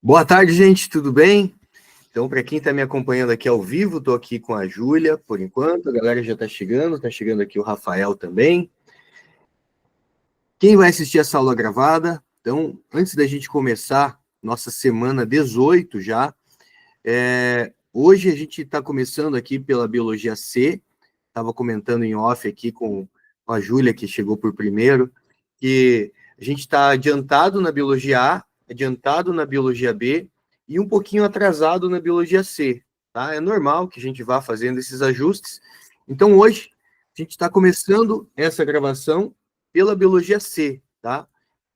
Boa tarde, gente, tudo bem? Então, para quem está me acompanhando aqui ao vivo, estou aqui com a Júlia, por enquanto, a galera já está chegando aqui o Rafael também. Quem vai assistir essa aula gravada? Então, antes da gente começar nossa semana 18 já, hoje a gente está começando aqui pela Biologia C, estava comentando em off aqui com a Júlia, que chegou por primeiro, que a gente está adiantado na Biologia A, adiantado na Biologia B e um pouquinho atrasado na Biologia C, tá? É normal que a gente vá fazendo esses ajustes. Então, hoje, a gente está começando essa gravação pela Biologia C, tá?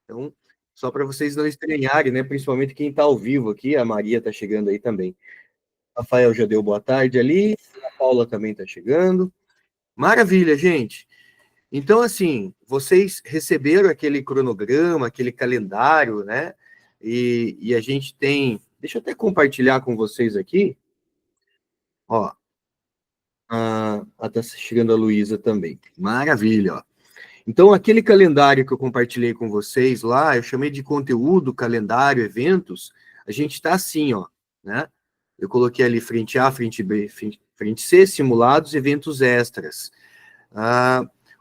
Então, só para vocês não estranharem, né? Principalmente quem está ao vivo aqui, a Maria está chegando aí também. Rafael já deu boa tarde ali, a Paula também está chegando. Maravilha, gente. Então, assim, vocês receberam aquele cronograma, aquele calendário, né? E a gente tem... Deixa eu até compartilhar com vocês aqui. Ó, tá chegando a Luísa também. Maravilha, ó. Então, aquele calendário que eu compartilhei com vocês lá, eu chamei de conteúdo, calendário, eventos, a gente está assim, ó, né? Eu coloquei ali frente A, frente B, frente C, simulados, eventos extras.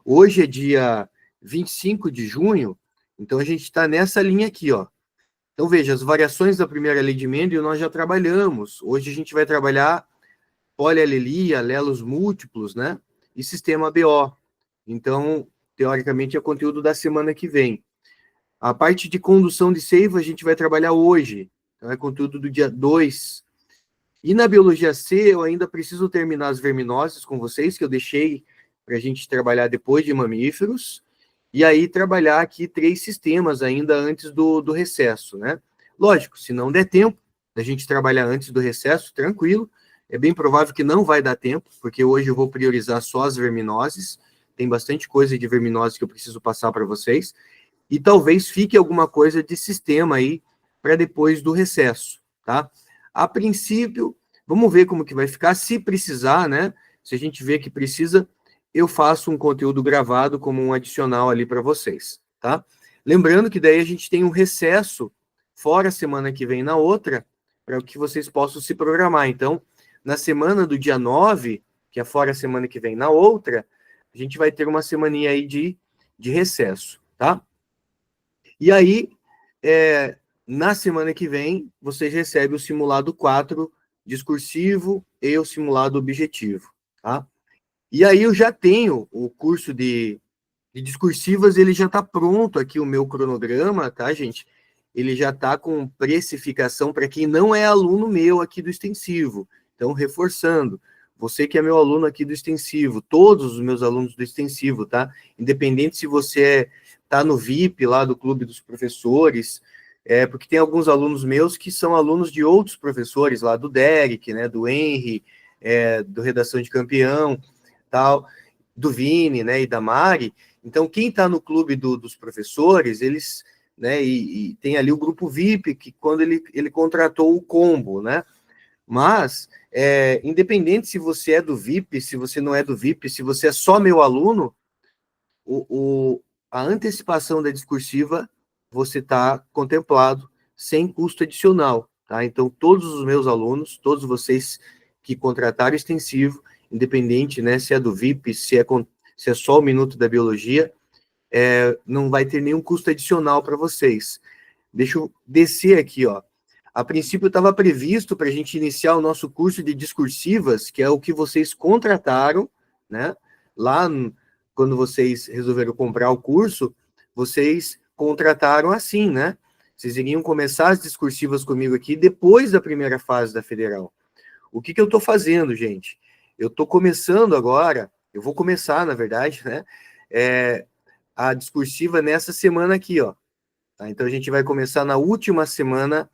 Hoje é dia 25 de junho, então a gente está nessa linha aqui, ó. Então, veja, as variações da primeira lei de Mendel nós já trabalhamos. Hoje a gente vai trabalhar polialelia, alelos múltiplos, né? E sistema BO. Então, teoricamente, é conteúdo da semana que vem. A parte de condução de seiva a gente vai trabalhar hoje. Então, é conteúdo do dia 2. E na Biologia C, eu ainda preciso terminar as verminoses com vocês, que eu deixei para a gente trabalhar depois de mamíferos, e aí trabalhar aqui 3 sistemas ainda antes do recesso, né? Lógico, se não der tempo da gente trabalhar antes do recesso, tranquilo, é bem provável que não vai dar tempo, porque hoje eu vou priorizar só as verminoses, tem bastante coisa de verminose que eu preciso passar para vocês, e talvez fique alguma coisa de sistema aí para depois do recesso, tá? A princípio, vamos ver como que vai ficar, se precisar, né? Se a gente vê que precisa, eu faço um conteúdo gravado como um adicional ali para vocês, tá? Lembrando que daí a gente tem um recesso fora a semana que vem na outra, para que vocês possam se programar. Então, na semana do dia 9, que é fora a semana que vem na outra, a gente vai ter uma semaninha aí de recesso, tá? E aí, na semana que vem, vocês recebem o simulado 4 discursivo e o simulado objetivo, tá? E aí eu já tenho o curso de discursivas, ele já está pronto aqui, o meu cronograma, tá, gente? Ele já está com precificação para quem não é aluno meu aqui do extensivo. Então, reforçando, você que é meu aluno aqui do extensivo, todos os meus alunos do extensivo, tá? Independente se você está no VIP lá do Clube dos Professores, porque tem alguns alunos meus que são alunos de outros professores lá, do Derek, né, do Henry, do Redação de Campeão, tal, do Vini, né, e da Mari. Então, quem está no clube dos professores, eles, né, e tem ali o grupo VIP, que quando ele contratou o combo, né, mas, independente se você é do VIP, se você não é do VIP, se você é só meu aluno, a antecipação da discursiva, você está contemplado sem custo adicional, tá? Então, todos os meus alunos, todos vocês que contrataram extensivo, independente, né, se é do VIP, se é só o Minuto da Biologia, não vai ter nenhum custo adicional para vocês. Deixa eu descer aqui, ó. A princípio estava previsto para a gente iniciar o nosso curso de discursivas, que é o que vocês contrataram, né? Lá, quando vocês resolveram comprar o curso, vocês contrataram assim, né? Vocês iriam começar as discursivas comigo aqui depois da primeira fase da federal. O que eu estou fazendo, gente? Eu estou começando agora, eu vou começar, na verdade, né? A discursiva nessa semana aqui, ó. Tá? Então, a gente vai começar na última semana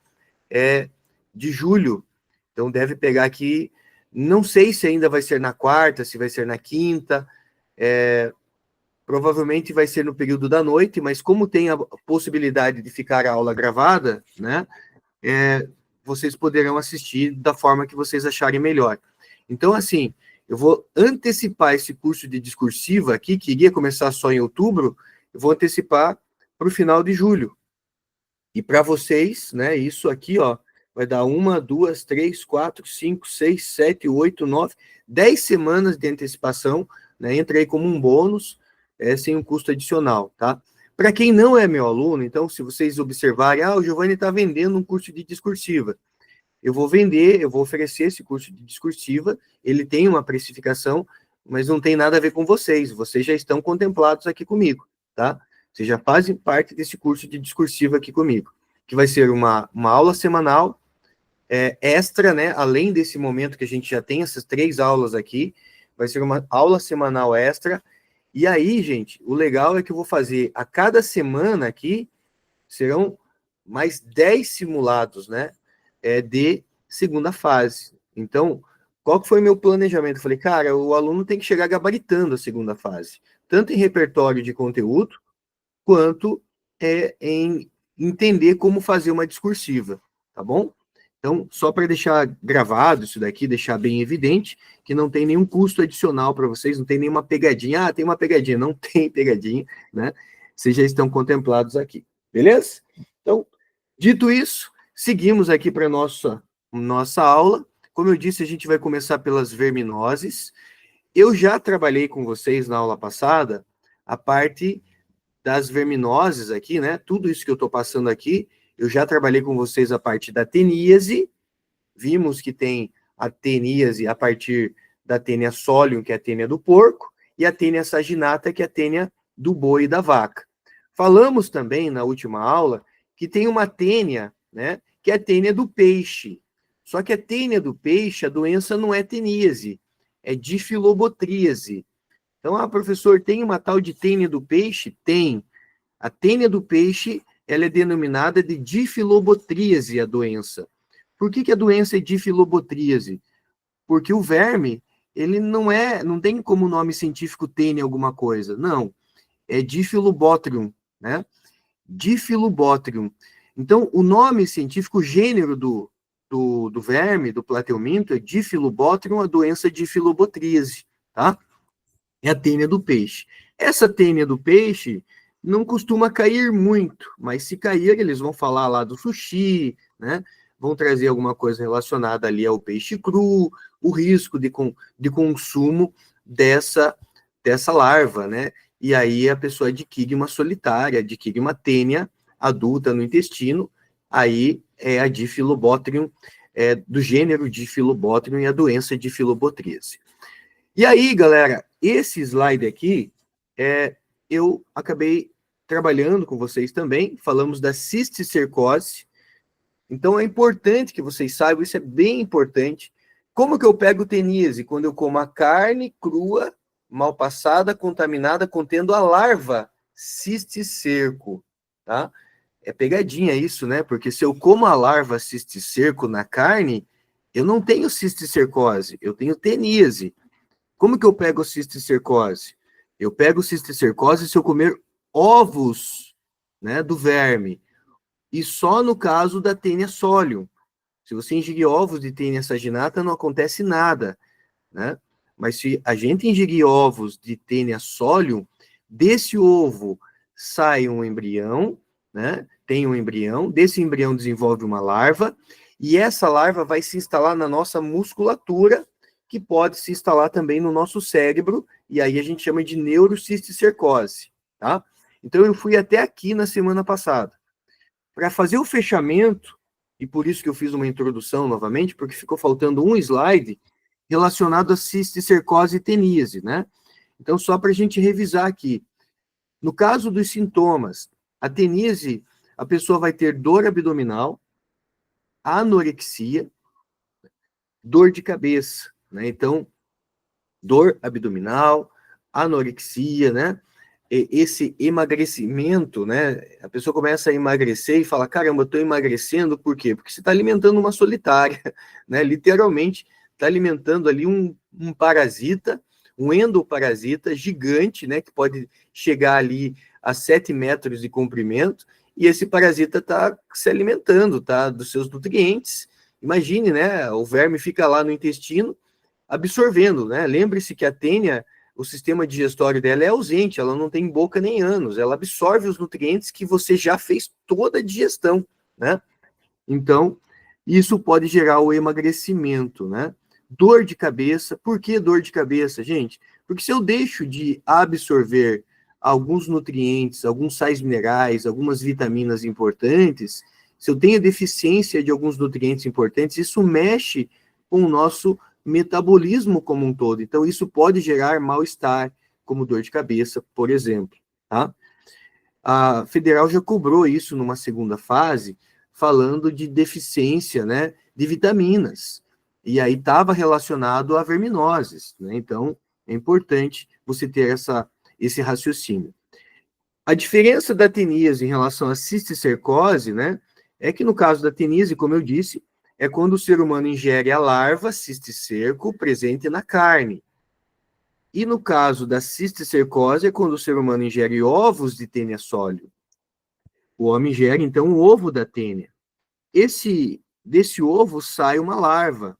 de julho. Então, deve pegar aqui, não sei se ainda vai ser na quarta, se vai ser na quinta, provavelmente vai ser no período da noite, mas como tem a possibilidade de ficar a aula gravada, né, vocês poderão assistir da forma que vocês acharem melhor. Então, assim, eu vou antecipar esse curso de discursiva aqui, que iria começar só em outubro, eu vou antecipar para o final de julho, E para vocês, né, isso aqui, ó, vai dar 1, 2, 3, 4, 5, 6, 7, 8, 9, 10 semanas de antecipação, né? Entra aí como um bônus, sem um custo adicional, tá? Para quem não é meu aluno, então, se vocês observarem, o Giovanni está vendendo um curso de discursiva. Eu vou vender, eu vou oferecer esse curso de discursiva, ele tem uma precificação, mas não tem nada a ver com vocês já estão contemplados aqui comigo, tá? Vocês já fazem parte desse curso de discursiva aqui comigo, que vai ser uma aula semanal, extra, né? Além desse momento que a gente já tem essas 3 aulas aqui, vai ser uma aula semanal extra. E aí, gente, o legal é que eu vou fazer a cada semana aqui, serão mais 10 simulados, né? De segunda fase. Então, qual que foi o meu planejamento? Eu falei, cara, o aluno tem que chegar gabaritando a segunda fase, tanto em repertório de conteúdo, quanto em entender como fazer uma discursiva, tá bom? Então, só para deixar gravado isso daqui, deixar bem evidente, que não tem nenhum custo adicional para vocês, não tem nenhuma pegadinha. Tem uma pegadinha. Não tem pegadinha, né? Vocês já estão contemplados aqui, beleza? Então, dito isso, seguimos aqui para nossa aula. Como eu disse, a gente vai começar pelas verminoses. Eu já trabalhei com vocês na aula passada a parte das verminoses aqui, né? Tudo isso que eu estou passando aqui, eu já trabalhei com vocês a parte da teníase. Vimos que tem a teníase a partir da tênia solium, que é a tênia do porco, e a tênia saginata, que é a tênia do boi e da vaca. Falamos também na última aula que tem uma tênia, né, que é a tênia do peixe. Só que a tênia do peixe, a doença não é teníase, é difilobotríase. Então, professor, tem uma tal de tênia do peixe? Tem. A tênia do peixe, ela é denominada de difilobotríase, a doença. Por que a doença é difilobotríase? Porque o verme, ele não tem como nome científico tênia alguma coisa. Não, é Diphyllobotrium, né? Diphyllobotrium. Então, o nome científico, o gênero do verme, do plateuminto, é Diphyllobotrium, a doença difilobotríase, tá? É a tênia do peixe. Essa tênia do peixe não costuma cair muito, mas se cair, eles vão falar lá do sushi, né? Vão trazer alguma coisa relacionada ali ao peixe cru, o risco de consumo dessa larva, né? E aí a pessoa adquire uma solitária, adquire uma tênia adulta no intestino, aí é a Diphyllobotrium, do gênero Diphyllobotrium e a doença Diphyllobotriase. E aí, galera, esse slide aqui, eu acabei trabalhando com vocês também, falamos da cisticercose. Então, é importante que vocês saibam, isso é bem importante. Como que eu pego teníase? Quando eu como a carne crua, mal passada, contaminada, contendo a larva cisticerco, tá? É pegadinha isso, né? Porque se eu como a larva cisticerco na carne, eu não tenho cisticercose, eu tenho teníase. Como que eu pego cisticercose? Eu pego cisticercose se eu comer ovos, né, do verme. E só no caso da tênia solium. Se você ingerir ovos de tênia saginata, não acontece nada, né? Mas se a gente ingerir ovos de tênia solium, desse ovo sai um embrião, né? Tem um embrião, desse embrião desenvolve uma larva, e essa larva vai se instalar na nossa musculatura, que pode se instalar também no nosso cérebro, e aí a gente chama de neurocisticercose, tá? Então eu fui até aqui na semana passada. Para fazer o fechamento, e por isso que eu fiz uma introdução novamente, porque ficou faltando um slide relacionado a cisticercose e teníase, né? Então, só para a gente revisar aqui. No caso dos sintomas, a teníase, a pessoa vai ter dor abdominal, anorexia, dor de cabeça, né? Então, dor abdominal, anorexia, né? Esse emagrecimento, né? A pessoa começa a emagrecer e fala, caramba, eu estou emagrecendo, por quê? Porque você está alimentando uma solitária, né? Literalmente, está alimentando ali um parasita, um endoparasita gigante, né? Que pode chegar ali a 7 metros de comprimento, e esse parasita está se alimentando, tá? Dos seus nutrientes. Imagine, né? O verme fica lá no intestino, absorvendo, né? Lembre-se que a tênia, o sistema digestório dela é ausente, ela não tem boca nem ânus, ela absorve os nutrientes que você já fez toda a digestão, né? Então, isso pode gerar o emagrecimento, né? Dor de cabeça. Por que dor de cabeça, gente? Porque se eu deixo de absorver alguns nutrientes, alguns sais minerais, algumas vitaminas importantes, se eu tenho deficiência de alguns nutrientes importantes, isso mexe com o nosso metabolismo como um todo. Então, isso pode gerar mal-estar, como dor de cabeça, por exemplo, tá? A Federal já cobrou isso numa segunda fase, falando de deficiência, né, de vitaminas. E aí estava relacionado a verminoses, né? Então, é importante você ter esse raciocínio. A diferença da teníase em relação à cisticercose, né, é que no caso da teníase, como eu disse, é quando o ser humano ingere a larva cisticerco presente na carne. E no caso da cisticercose, é quando o ser humano ingere ovos de tênia sólio. O homem ingere, então, o ovo da tênia. Desse ovo sai uma larva.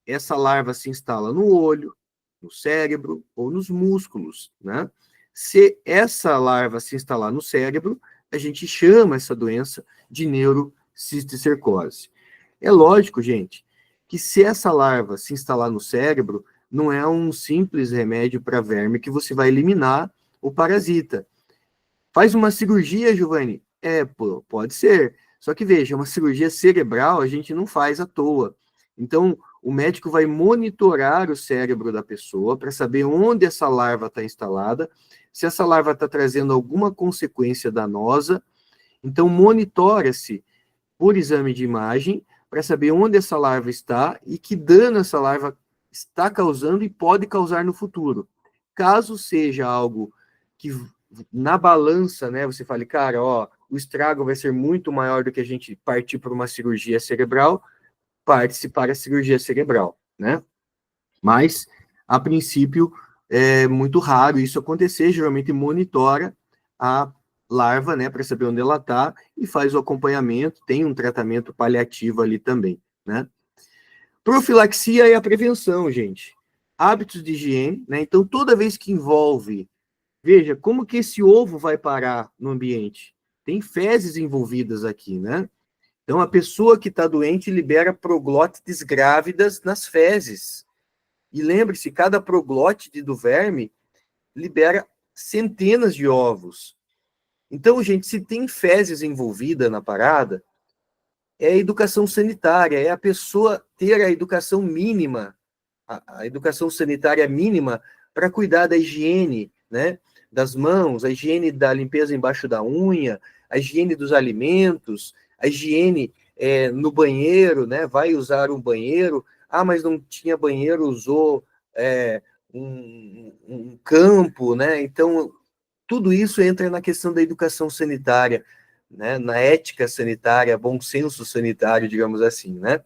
Essa larva se instala no olho, no cérebro ou nos músculos, né? Se essa larva se instalar no cérebro, a gente chama essa doença de neurocisticercose. É lógico, gente, que se essa larva se instalar no cérebro, não é um simples remédio para verme que você vai eliminar o parasita. Faz uma cirurgia, Giovanni? Pode ser. Só que veja, uma cirurgia cerebral a gente não faz à toa. Então, o médico vai monitorar o cérebro da pessoa para saber onde essa larva está instalada, se essa larva está trazendo alguma consequência danosa. Então, monitora-se por exame de imagem para saber onde essa larva está e que dano essa larva está causando e pode causar no futuro. Caso seja algo que na balança, né, você fale, cara, ó, o estrago vai ser muito maior do que a gente partir para uma cirurgia cerebral, parte-se para a cirurgia cerebral, né? Mas, a princípio, é muito raro isso acontecer, geralmente monitora a larva, né, para saber onde ela está e faz o acompanhamento, tem um tratamento paliativo ali também, né? Profilaxia é a prevenção, gente. Hábitos de higiene, né? Então, toda vez que envolve, veja, como que esse ovo vai parar no ambiente? Tem fezes envolvidas aqui, né? Então, a pessoa que está doente libera proglótides grávidas nas fezes. E lembre-se, cada proglótide do verme libera centenas de ovos. Então, gente, se tem fezes envolvida na parada, é a educação sanitária, é a pessoa ter a educação mínima, a educação sanitária mínima para cuidar da higiene, né, das mãos, a higiene da limpeza embaixo da unha, a higiene dos alimentos, a higiene no banheiro, né, vai usar um banheiro, mas não tinha banheiro, usou um campo, né, então tudo isso entra na questão da educação sanitária, né, na ética sanitária, bom senso sanitário, digamos assim, né?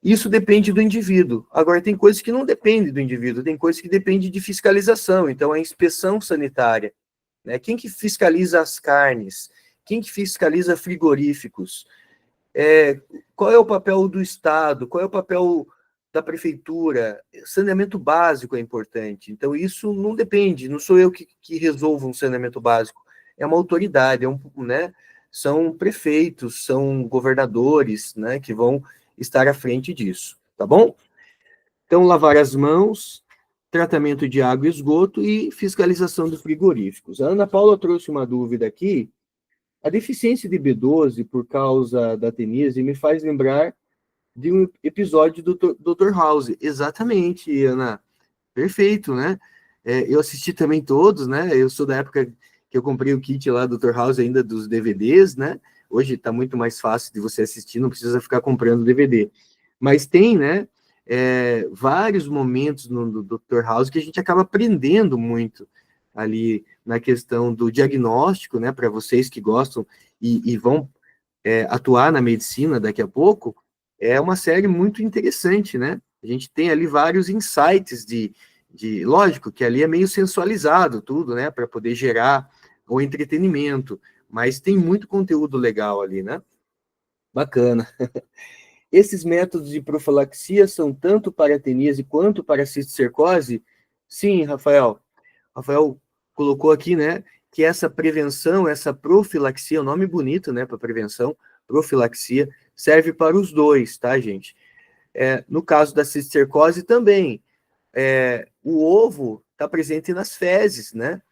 Isso depende do indivíduo. Agora, tem coisas que não dependem do indivíduo, tem coisas que dependem de fiscalização. Então, a inspeção sanitária, né? Quem que fiscaliza as carnes? Quem que fiscaliza frigoríficos? Qual é o papel do Estado? Qual é o papel da prefeitura? Saneamento básico é importante. Então, isso não depende, não sou eu que resolvo um saneamento básico. É uma autoridade, né? São prefeitos, são governadores, né, que vão estar à frente disso, tá bom? Então, lavar as mãos, tratamento de água e esgoto e fiscalização dos frigoríficos. A Ana Paula trouxe uma dúvida aqui. A deficiência de B12 por causa da teníase me faz lembrar de um episódio do Dr. House. Exatamente, Ana. Perfeito, né? Eu assisti também todos, né? Eu sou da época que eu comprei o kit lá do Dr. House ainda dos DVDs, né? Hoje está muito mais fácil de você assistir, não precisa ficar comprando DVD. Mas tem, né? Vários momentos no Dr. House que a gente acaba aprendendo muito ali na questão do diagnóstico, né? Para vocês que gostam e vão atuar na medicina daqui a pouco, é uma série muito interessante, né? A gente tem ali vários insights lógico que ali é meio sensualizado tudo, né? Para poder gerar o entretenimento, mas tem muito conteúdo legal ali, né? Bacana. Esses métodos de profilaxia são tanto para a teníase quanto para a cisticercose? Sim, Rafael. Rafael colocou aqui, né, que essa prevenção, essa profilaxia, é um nome bonito, né, para prevenção, profilaxia, serve para os dois, tá, gente? No caso da cistercose também, o ovo está presente nas fezes, né?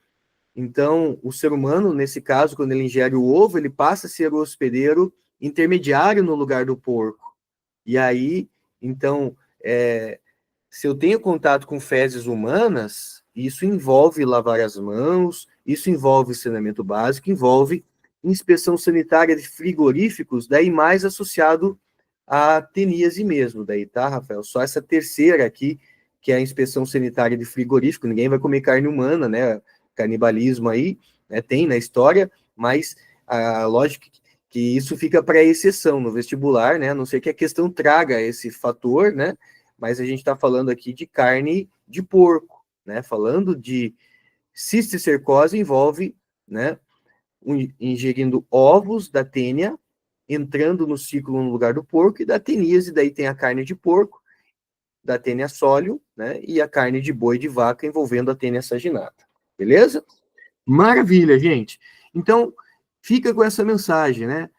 Então, o ser humano, nesse caso, quando ele ingere o ovo, ele passa a ser o hospedeiro intermediário no lugar do porco. E aí, então, se eu tenho contato com fezes humanas, isso envolve lavar as mãos, isso envolve saneamento básico, envolve inspeção sanitária de frigoríficos, daí mais associado à teníase mesmo, daí, tá, Rafael? Só essa terceira aqui, que é a inspeção sanitária de frigorífico, ninguém vai comer carne humana, né? Canibalismo aí, né, tem na história, mas a lógica que isso fica para exceção no vestibular, né? A não ser que a questão traga esse fator, né? Mas a gente está falando aqui de carne de porco, né? Falando de cisticercose envolve, né? Ingerindo ovos da tênia, entrando no ciclo no lugar do porco, e da teníase, daí tem a carne de porco, da tênia sólio, né? E a carne de boi de vaca envolvendo a tênia saginata. Beleza? Maravilha, gente. Então, fica com essa mensagem, né?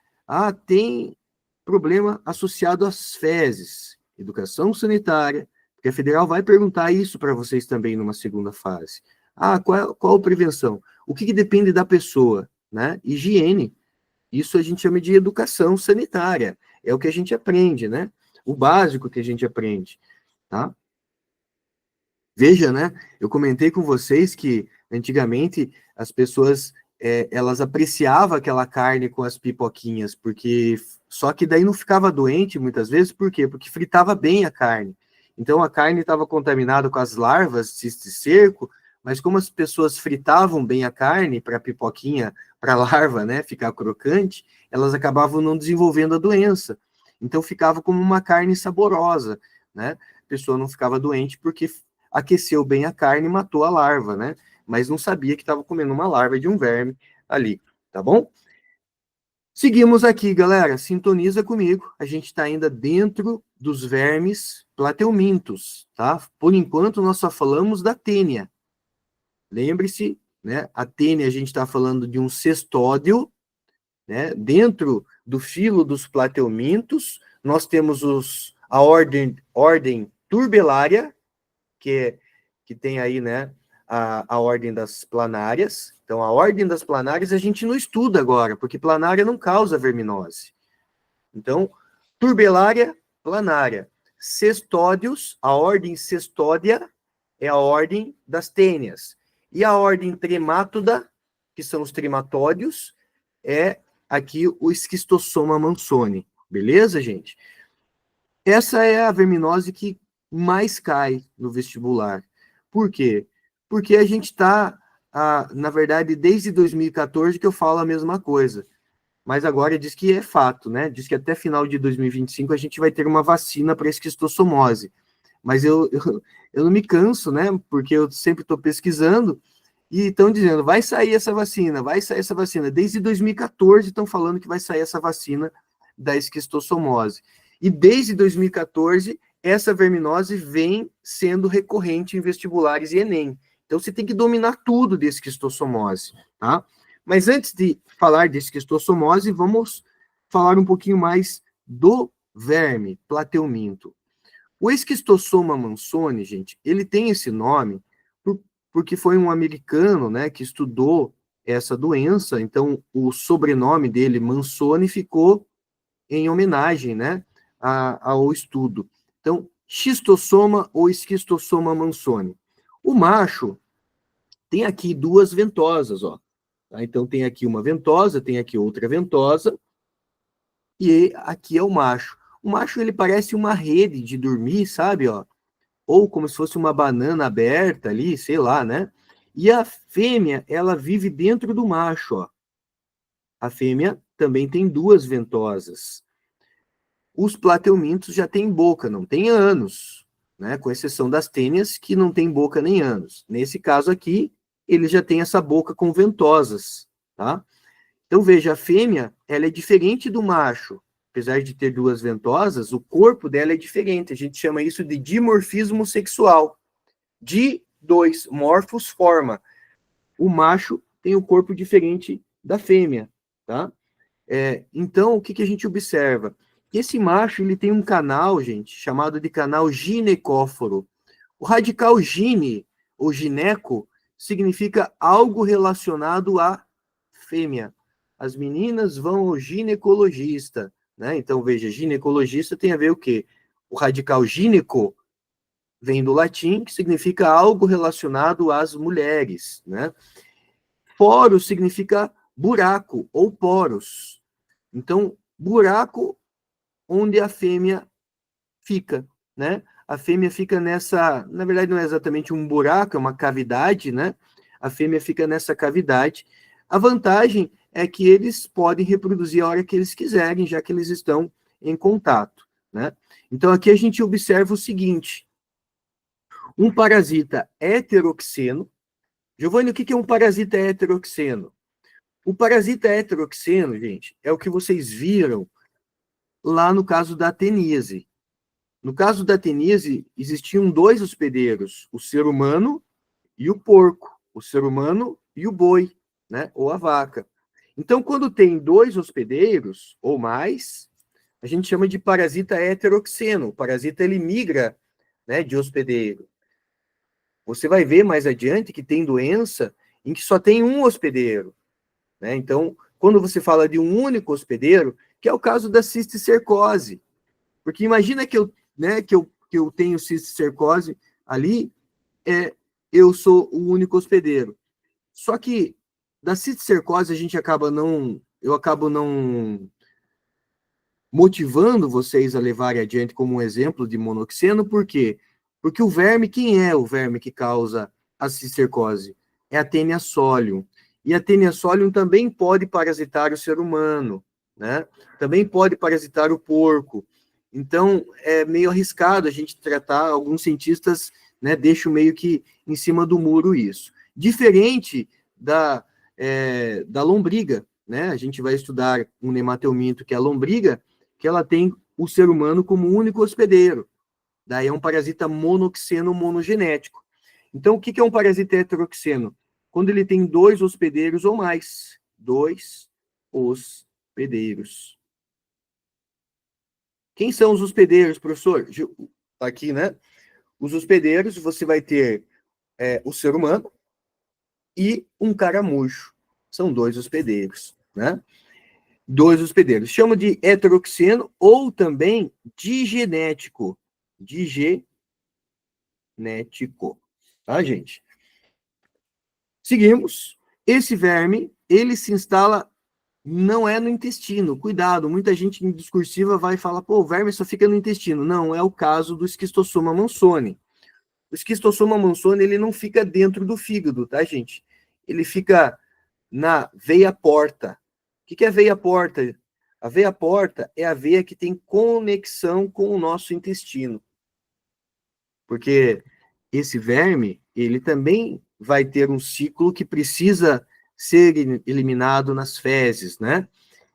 Tem problema associado às fezes, educação sanitária, porque a federal vai perguntar isso para vocês também numa segunda fase. Qual a prevenção? O que depende da pessoa, né? Higiene. Isso a gente chama de educação sanitária. É o que a gente aprende, né? O básico que a gente aprende, tá? Veja, né? Eu comentei com vocês que antigamente as pessoas elas apreciavam aquela carne com as pipoquinhas, porque só que daí não ficava doente muitas vezes, por quê? Porque fritava bem a carne. Então a carne estava contaminada com as larvas de cisticerco, mas como as pessoas fritavam bem a carne para a pipoquinha, para a larva, né, ficar crocante, elas acabavam não desenvolvendo a doença. Então ficava como uma carne saborosa, né? A pessoa não ficava doente porque aqueceu bem a carne e matou a larva, né? Mas não sabia que estava comendo uma larva de um verme ali, tá bom? Seguimos aqui, galera. Sintoniza comigo. A gente está ainda dentro dos vermes plateumintos, tá? Por enquanto, nós só falamos da tênia. Lembre-se, né? A tênia, a gente está falando de um cestódio, né? Dentro do filo dos plateumintos, nós temos a ordem turbelária, que tem aí, né, a ordem das planárias. Então, a ordem das planárias a gente não estuda agora, porque planária não causa verminose. Então, turbelária, planária. Cestódios, a ordem cestódia é a ordem das tênias. E a ordem tremátoda, que são os trematódios, é aqui o esquistossoma mansoni. Beleza, gente? Essa é a verminose que mais cai no vestibular. Por quê? Porque a gente está, na verdade, desde 2014 que eu falo a mesma coisa. Mas agora diz que é fato, né? Diz que até final de 2025 a gente vai ter uma vacina para esquistossomose. Mas eu não me canso, né? Porque eu sempre estou pesquisando e estão dizendo, vai sair essa vacina, vai sair essa vacina. Desde 2014 estão falando que vai sair essa vacina da esquistossomose. E desde 2014, essa verminose vem sendo recorrente em vestibulares e Enem. Então, você tem que dominar tudo de esquistossomose, tá? Mas antes de falar de esquistossomose, vamos falar um pouquinho mais do verme plateuminto. O esquistossoma mansoni, gente, ele tem esse nome porque foi um americano, né, que estudou essa doença, então o sobrenome dele, Mansoni, ficou em homenagem, né, ao estudo. Então, xistossoma ou esquistossoma mansoni. O macho tem aqui duas ventosas, ó. Tá? Então, tem aqui uma ventosa, tem aqui outra ventosa, e aqui é o macho. O macho, ele parece uma rede de dormir, sabe, ó? Ou como se fosse uma banana aberta ali, sei lá, né? E a fêmea, ela vive dentro do macho, ó. A fêmea também tem duas ventosas. Os plateumintos já têm boca, não tem ânus, né? Com exceção das tênias, que não tem boca nem ânus. Nesse caso aqui, ele já tem essa boca com ventosas, tá? Então, veja, a fêmea, ela é diferente do macho. Apesar de ter duas ventosas, o corpo dela é diferente. A gente chama isso de dimorfismo sexual. dois, morfos, forma. O macho tem um corpo diferente da fêmea, tá? Então, o que a gente observa? Que esse macho, ele tem um canal, gente, chamado de canal ginecóforo. O radical gine, ou gineco, significa algo relacionado à fêmea. As meninas vão ao ginecologista, né? Então, veja, ginecologista tem a ver o quê? O radical gineco vem do latim, que significa algo relacionado às mulheres, né? Poro significa buraco ou poros. Então, buraco onde a fêmea fica, né? A fêmea fica nessa, na verdade não é exatamente um buraco, é uma cavidade, né? A fêmea fica nessa cavidade. A vantagem é que eles podem reproduzir a hora que eles quiserem, já que eles estão em contato, né? Então aqui a gente observa o seguinte: um parasita heteroxeno. Giovanni, o que é um parasita heteroxeno? O parasita heteroxeno, gente, é o que vocês viram lá no caso da teníase. No caso da teníase, existiam dois hospedeiros, o ser humano e o porco, o ser humano e o boi, né, ou a vaca. Então, quando tem dois hospedeiros ou mais, a gente chama de parasita heteroxeno. O parasita, ele migra, né, de hospedeiro. Você vai ver mais adiante que tem doença em que só tem um hospedeiro, né? Então, quando você fala de um único hospedeiro, que é o caso da cisticercose, porque imagina que eu tenho cisticercose ali, eu sou o único hospedeiro. Só que da cisticercose eu acabo não motivando vocês a levarem adiante como um exemplo de monoxeno, por quê? Porque o verme, quem é o verme que causa a cisticercose? É a Taenia solium. E a Taenia solium também pode parasitar o ser humano, né? Também pode parasitar o porco. Então, é meio arriscado a gente tratar, alguns cientistas, né, deixam meio que em cima do muro isso. Diferente da lombriga, né? A gente vai estudar um nemateuminto, que é a lombriga, que ela tem o ser humano como único hospedeiro. Daí é um parasita monoxeno monogenético. Então, o que é um parasita heteroxeno? Quando ele tem dois hospedeiros ou mais. Dois hospedeiros. Quem são os hospedeiros, professor? Aqui, né? Os hospedeiros, você vai ter o ser humano e um caramujo. São dois hospedeiros, né? Dois hospedeiros. Chama de heteroxeno ou também digenético. Digenético. Tá, gente? Seguimos. Esse verme, ele se instala, não é no intestino. Cuidado, muita gente em discursiva vai falar, pô, o verme só fica no intestino. Não, é o caso do Schistosoma mansoni. O Schistosoma mansoni, ele não fica dentro do fígado, tá, gente? Ele fica na veia porta. O que é a veia porta? A veia porta é a veia que tem conexão com o nosso intestino. Porque esse verme, ele também vai ter um ciclo que precisa ser eliminado nas fezes, né?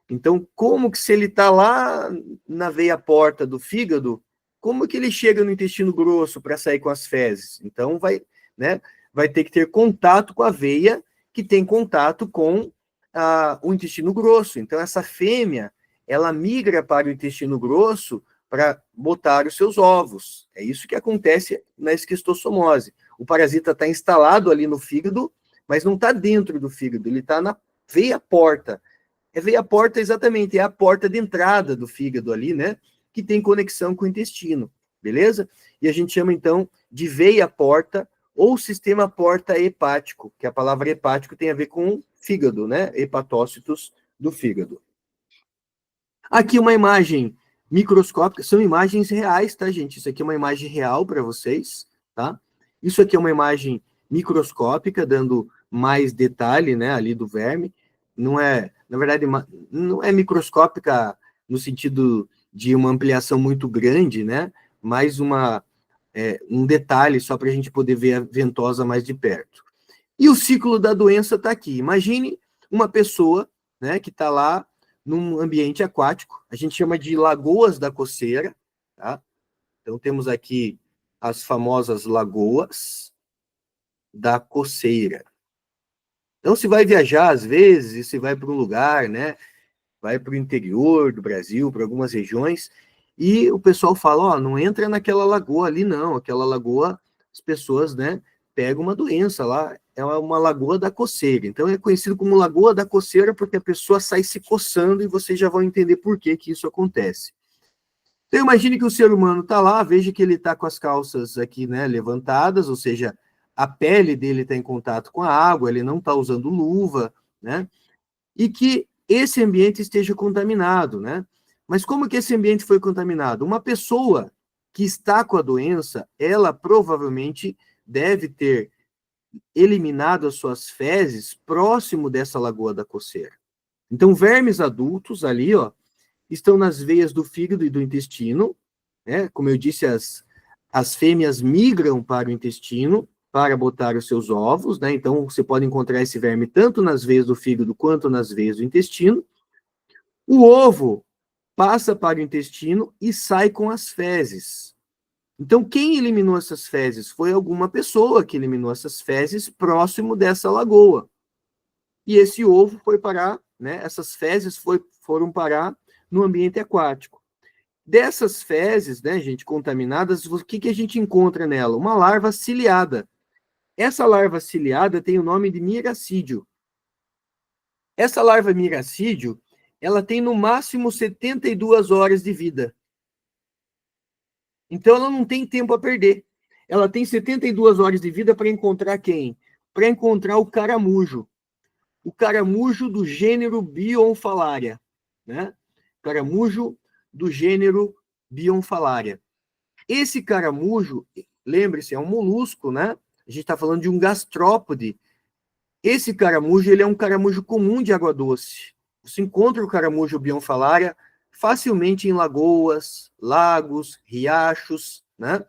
Então, como que se ele está lá na veia porta do fígado, como que ele chega no intestino grosso para sair com as fezes? Então, vai ter que ter contato com a veia que tem contato com o intestino grosso. Então, essa fêmea, ela migra para o intestino grosso para botar os seus ovos. É isso que acontece na esquistossomose. O parasita está instalado ali no fígado, mas não está dentro do fígado, ele está na veia porta. Veia porta, exatamente, é a porta de entrada do fígado ali, né? Que tem conexão com o intestino, beleza? E a gente chama, então, de veia porta ou sistema porta hepático, que a palavra hepático tem a ver com fígado, né? Hepatócitos do fígado. Aqui uma imagem microscópica, são imagens reais, tá, gente? Isso aqui é uma imagem real para vocês, tá? Isso aqui é uma imagem microscópica, dando mais detalhe, né, ali do verme. Não é, na verdade, não é microscópica no sentido de uma ampliação muito grande, né? Mais um detalhe só para a gente poder ver a ventosa mais de perto. E o ciclo da doença está aqui. Imagine uma pessoa, né, que está lá num ambiente aquático, a gente chama de lagoas da coceira, tá? Então temos aqui as famosas lagoas, da coceira. Então, se vai viajar, às vezes, e se vai para um lugar, né? Vai para o interior do Brasil, para algumas regiões, e o pessoal fala, ó, não entra naquela lagoa ali, não. Aquela lagoa, as pessoas, né, pegam uma doença lá. É uma lagoa da coceira. Então, é conhecido como lagoa da coceira porque a pessoa sai se coçando e vocês já vão entender por que isso acontece. Então, imagine que o ser humano está lá, veja que ele está com as calças aqui, né, levantadas, ou seja, a pele dele está em contato com a água, ele não está usando luva, né, e que esse ambiente esteja contaminado, né? Mas como que esse ambiente foi contaminado? Uma pessoa que está com a doença, ela provavelmente deve ter eliminado as suas fezes próximo dessa lagoa da coceira. Então, vermes adultos ali, ó, estão nas veias do fígado e do intestino, né? Como eu disse, as fêmeas migram para o intestino para botar os seus ovos, né? Então, você pode encontrar esse verme tanto nas veias do fígado quanto nas veias do intestino. O ovo passa para o intestino e sai com as fezes. Então, quem eliminou essas fezes? Foi alguma pessoa que eliminou essas fezes próximo dessa lagoa. E esse ovo foi parar, né? Essas fezes foram parar no ambiente aquático. Dessas fezes, né, gente, contaminadas, o que a gente encontra nela? Uma larva ciliada. Essa larva ciliada tem o nome de miracídio. Essa larva miracídio, ela tem no máximo 72 horas de vida. Então ela não tem tempo a perder. Ela tem 72 horas de vida para encontrar quem? Para encontrar o caramujo. O caramujo do gênero Bionfalaria, né? Caramujo do gênero Bionfalaria. Esse caramujo, lembre-se, é um molusco, né? A gente está falando de um gastrópode. Esse caramujo, ele é um caramujo comum de água doce. Você encontra o caramujo Bionfalaria facilmente em lagoas, lagos, riachos, né?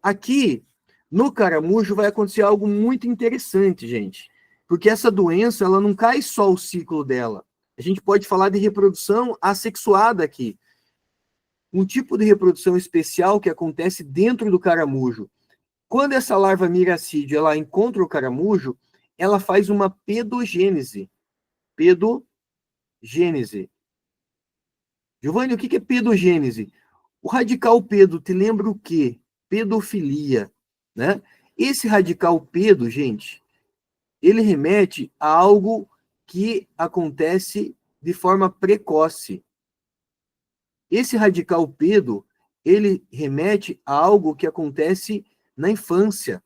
Aqui, no caramujo, vai acontecer algo muito interessante, gente. Porque essa doença, ela não cai só o ciclo dela. A gente pode falar de reprodução assexuada aqui. Um tipo de reprodução especial que acontece dentro do caramujo. Quando essa larva miracídio, ela encontra o caramujo, ela faz uma pedogênese. Pedogênese. Giovanni, o que é pedogênese? O radical pedo te lembra o quê? Pedofilia, né? Esse radical pedo, gente, ele remete a algo que acontece de forma precoce. Esse radical pedo, ele remete a algo que acontece na infância,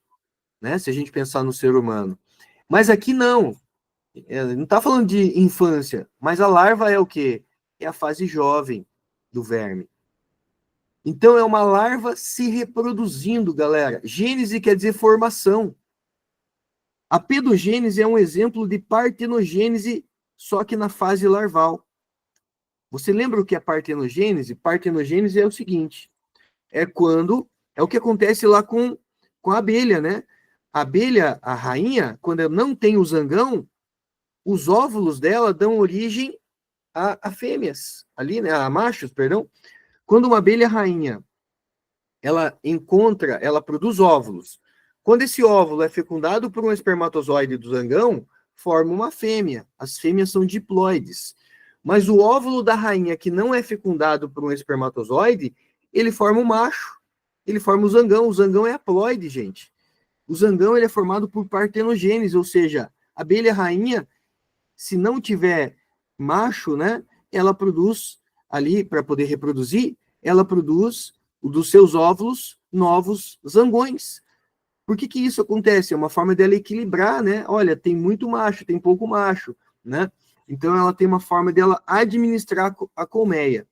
né? Se a gente pensar no ser humano. Mas aqui não. Não está falando de infância, mas a larva é o quê? É a fase jovem do verme. Então, é uma larva se reproduzindo, galera. Gênese quer dizer formação. A pedogênese é um exemplo de partenogênese, só que na fase larval. Você lembra o que é partenogênese? Partenogênese é o seguinte, é o que acontece lá com a abelha, né? A abelha, a rainha, quando ela não tem o zangão, os óvulos dela dão origem a fêmeas, ali, né? A machos, perdão. Quando uma abelha rainha ela produz óvulos. Quando esse óvulo é fecundado por um espermatozoide do zangão, forma uma fêmea. As fêmeas são diploides. Mas o óvulo da rainha que não é fecundado por um espermatozoide, ele forma um macho. Ele forma o zangão. O zangão é haploide, gente. O zangão ele é formado por partenogênese, ou seja, a abelha rainha, se não tiver macho, né, ela produz ali, para poder reproduzir, ela produz dos seus óvulos novos zangões. Por que isso acontece? É uma forma dela equilibrar, né? Olha, tem muito macho, tem pouco macho, né? Então ela tem uma forma dela administrar a colmeia.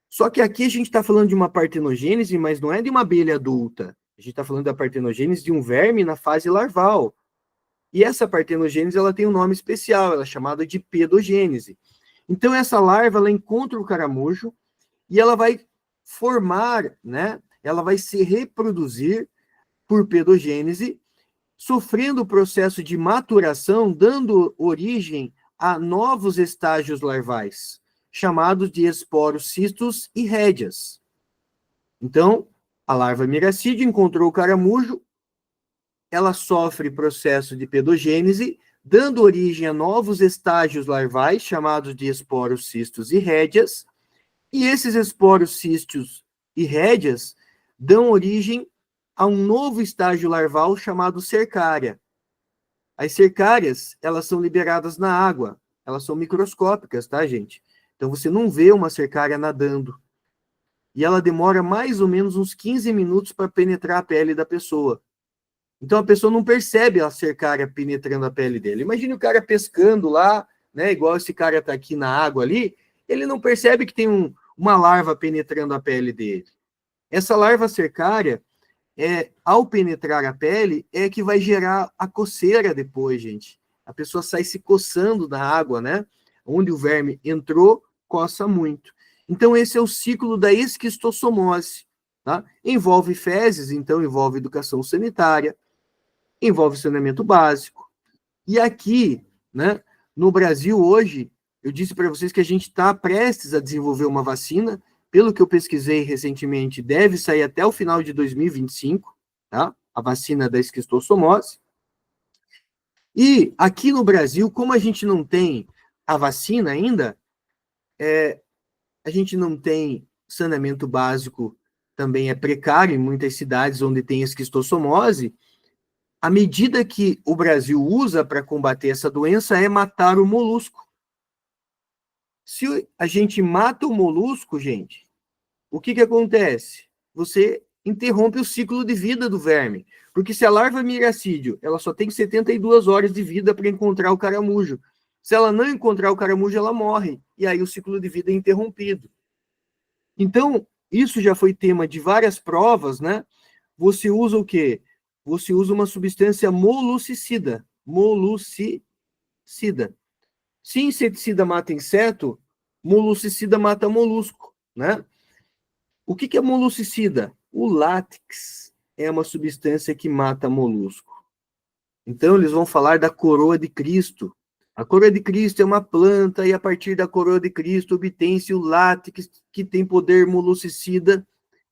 Só que aqui a gente está falando de uma partenogênese, mas não é de uma abelha adulta. A gente está falando da partenogênese de um verme na fase larval. E essa partenogênese ela tem um nome especial, ela é chamada de pedogênese. Então essa larva ela encontra o caramujo e ela vai formar, né? Ela vai se reproduzir por pedogênese, sofrendo o processo de maturação, dando origem a novos estágios larvais, chamados de esporos, cistos e rédeas. Então, a larva miracídio encontrou o caramujo, ela sofre processo de pedogênese, dando origem a novos estágios larvais, chamados de esporos, cistos e rédeas, e esses esporos, cistos e rédeas dão origem a um novo estágio larval chamado cercária. As cercárias, elas são liberadas na água, elas são microscópicas, tá, gente? Então, você não vê uma cercária nadando. E ela demora mais ou menos uns 15 minutos para penetrar a pele da pessoa. Então, a pessoa não percebe a cercária penetrando a pele dele. Imagine o cara pescando lá, né, igual esse cara está aqui na água ali, ele não percebe que tem uma larva penetrando a pele dele. Essa larva cercária, ao penetrar a pele, é que vai gerar a coceira depois, gente. A pessoa sai se coçando na água, né? Onde o verme entrou, coça muito. Então, esse é o ciclo da esquistossomose, tá? Envolve fezes, então envolve educação sanitária, envolve saneamento básico. E aqui, né, no Brasil, hoje, eu disse para vocês que a gente está prestes a desenvolver uma vacina. Pelo que eu pesquisei recentemente, deve sair até o final de 2025, tá? A vacina da esquistossomose. E aqui no Brasil, como a gente não tem a vacina ainda, a gente não tem saneamento básico, também é precário em muitas cidades onde tem esquistossomose. A medida que o Brasil usa para combater essa doença é matar o molusco. Se a gente mata o molusco, gente, o que acontece? Você interrompe o ciclo de vida do verme. Porque se a larva miracídio, ela só tem 72 horas de vida para encontrar o caramujo. Se ela não encontrar o caramujo, ela morre. E aí o ciclo de vida é interrompido. Então, isso já foi tema de várias provas, né? Você usa o quê? Você usa uma substância molucicida. Molucicida. Se inseticida mata inseto, molucicida mata molusco, né? O que é molucicida? O látex é uma substância que mata molusco. Então, eles vão falar da coroa de Cristo. A coroa de Cristo é uma planta e a partir da coroa de Cristo obtém-se o látex que tem poder molucicida.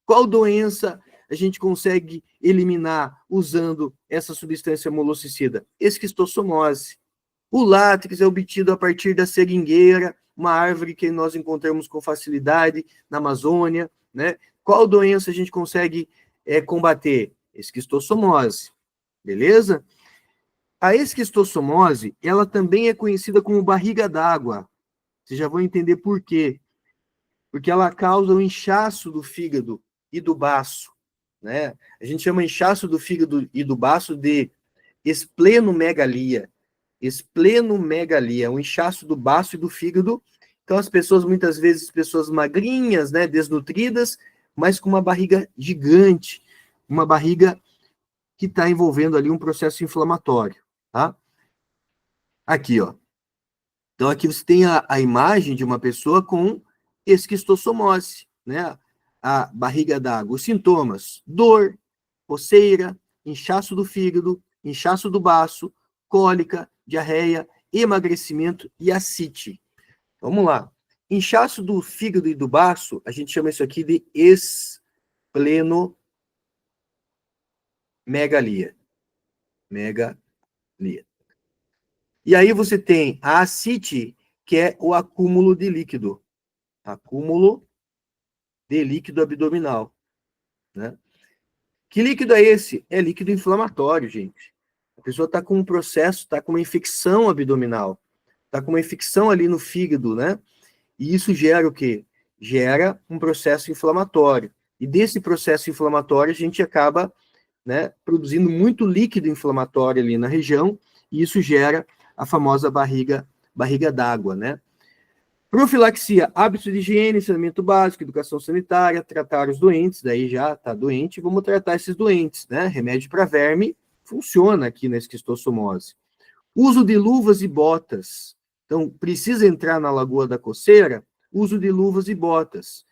Qual doença a gente consegue eliminar usando essa substância molucicida? Esquistossomose. O látex é obtido a partir da seringueira, uma árvore que nós encontramos com facilidade na Amazônia, né? Qual doença a gente consegue combater? Esquistossomose, beleza? A esquistossomose, ela também é conhecida como barriga d'água. Vocês já vão entender por quê. Porque ela causa o inchaço do fígado e do baço, né? A gente chama inchaço do fígado e do baço de esplenomegalia. Esplenomegalia, um inchaço do baço e do fígado. Então, as pessoas, muitas vezes, pessoas magrinhas, né, desnutridas, mas com uma barriga gigante, uma barriga que está envolvendo ali um processo inflamatório, tá? Aqui, ó. Então, aqui você tem a imagem de uma pessoa com esquistossomose, né? A barriga d'água. Os sintomas: dor, coceira, inchaço do fígado, inchaço do baço, cólica, diarreia, emagrecimento e ascite. Vamos lá. Inchaço do fígado e do baço, a gente chama isso aqui de esplenomegalia. Megalia. E aí você tem a ascite, que é o acúmulo de líquido. Acúmulo de líquido abdominal, né? Que líquido é esse? É líquido inflamatório, gente. A pessoa está com um processo, está com uma infecção abdominal, está com uma infecção ali no fígado, né? E isso gera o quê? Gera um processo inflamatório. E desse processo inflamatório a gente acaba, né, produzindo muito líquido inflamatório ali na região, e isso gera a famosa barriga d'água, né? Profilaxia, hábitos de higiene, saneamento básico, educação sanitária, tratar os doentes, daí já está doente, vamos tratar esses doentes, né? Remédio para verme funciona aqui na esquistossomose. Uso de luvas e botas. Então, precisa entrar na lagoa da coceira, uso de luvas e botas.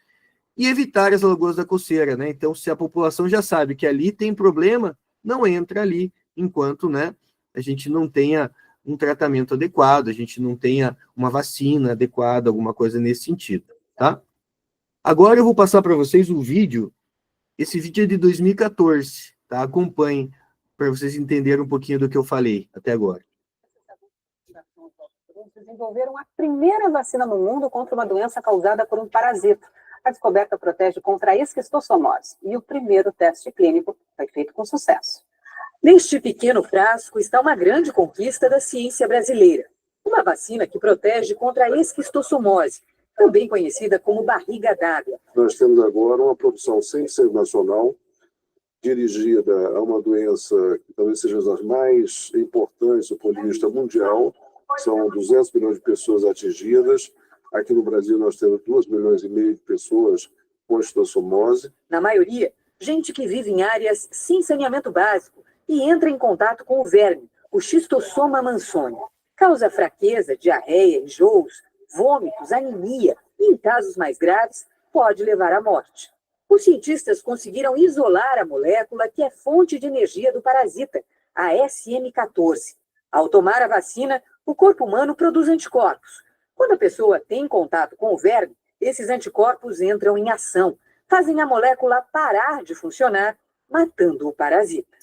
E evitar as lagoas da coceira, né? Então, se a população já sabe que ali tem problema, não entra ali, enquanto, né, a gente não tenha um tratamento adequado, a gente não tenha uma vacina adequada, alguma coisa nesse sentido, tá? Agora eu vou passar para vocês um vídeo, esse vídeo é de 2014, tá? Acompanhem para vocês entenderem um pouquinho do que eu falei até agora. Desenvolveram a primeira vacina no mundo contra uma doença causada por um parasita. A descoberta protege contra a esquistossomose e o primeiro teste clínico foi feito com sucesso. Neste pequeno frasco está uma grande conquista da ciência brasileira. Uma vacina que protege contra a esquistossomose, também conhecida como barriga d'água. Nós temos agora uma produção 100% nacional, dirigida a uma doença que talvez seja das mais importantes do ponto de vista mundial. São 200 milhões de pessoas atingidas. Aqui no Brasil nós temos 2,5 milhões de pessoas com esquistossomose. Na maioria, gente que vive em áreas sem saneamento básico e entra em contato com o verme, o Schistossoma mannsoni. Causa fraqueza, diarreia, enjoos, vômitos, anemia e, em casos mais graves, pode levar à morte. Os cientistas conseguiram isolar a molécula que é fonte de energia do parasita, a SM14. Ao tomar a vacina, o corpo humano produz anticorpos. Quando a pessoa tem contato com o verme, esses anticorpos entram em ação, fazem a molécula parar de funcionar, matando o parasita.